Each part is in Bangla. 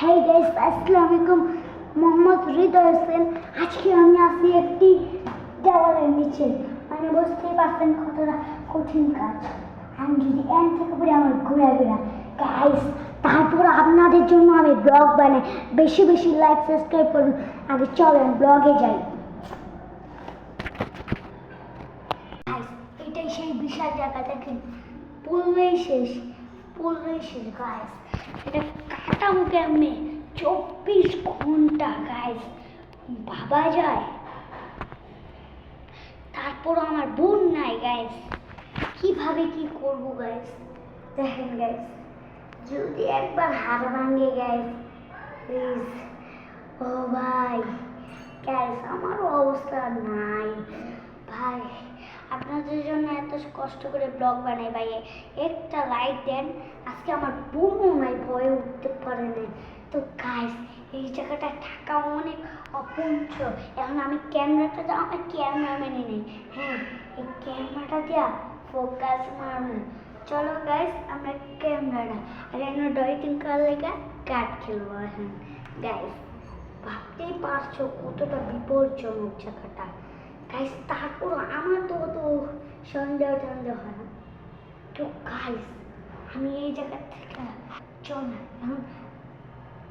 হেই গাইস, আসসালামু আলাইকুম। মোহাম্মদ হৃদয় হোসেন। আজকে আমি আসি একটি দেওয়ালের নিচে, মানে বুঝতেই পারছেন কতটা কঠিন কাজ। আমি যদি এন থেকে পড়ে আমার ঘুরে গাইস, তারপর আপনাদের জন্য আমি ব্লগ বানাই। বেশি বেশি লাইক সাবস্ক্রাইব করুন। আগে চলেন ব্লগে যাই। এটাই সেই বিশাল জায়গা, দেখেন পড়লেই শেষ গাইস। এটা কাটাবো কেমনে? 24 ঘন্টা গাইস, ভাবা যায়? তারপর আমার বোন নাই গাইস, কিভাবে কি করবো গাইস? দেখেন গাইস, যদি একবার হাড় ভাঙে গাইস প্লিজ, ও ভাই গাইস, আমারও অবস্থা নাই ভাই। আপনাদের জন্য এত কষ্ট করে ব্লগ বানাই ভাই, একটা লাইক দেন। আজকে আমার বোনও নাই, ভয়ে উঠতে পারে নাই। তো গাইস, এই জায়গাটা থাকা অনেক অপঞ্চ। এখন আমি ক্যামেরাটা দাও, আমার ক্যামেরাম্যানে নেই। হ্যাঁ, এই ক্যামেরাটা দিয়া ফোকাস মারবো। চলো গাইস, আমরা ক্যামেরাটা আর এখানে ডয়েটিং করার লেগে কার্ড খেলবো এখন গাইস। ভাবতেই পারছো কতটা বিপজ্জনক জায়গাটা গাইস। তারপর আমার তো সন্দেহ হয় না। তো গাইস, আমি এই জায়গা থেকে চল না, এখন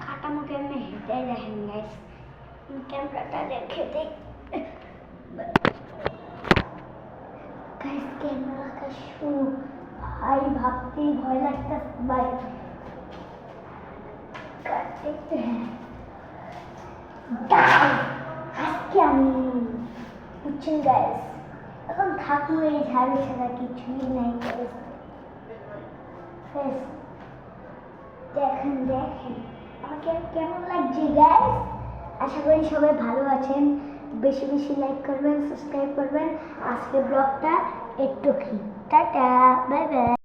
কাটামো কেমনে হেঁটে দেখেন গাইস। ক্যামেরাটা রেখে দেখ গাইস, ক্যামেরাটা শুরু। ভাই ভাবতেই ভয় লাগতেছে ভাই। দেখতে আজকে আমি বুঝছেন গাইস, এখন থাকবো এই ঝাড়ু ছাড়া কিছুই নাই গাইস। দেখেন আমাকে কেমন লাগছে গাইস। আশা করি সবাই ভালো আছেন। বেশি বেশি লাইক করবেন, সাবস্ক্রাইব করবেন। আজকে ব্লগটা একটু কি টাটা, বাই বাই।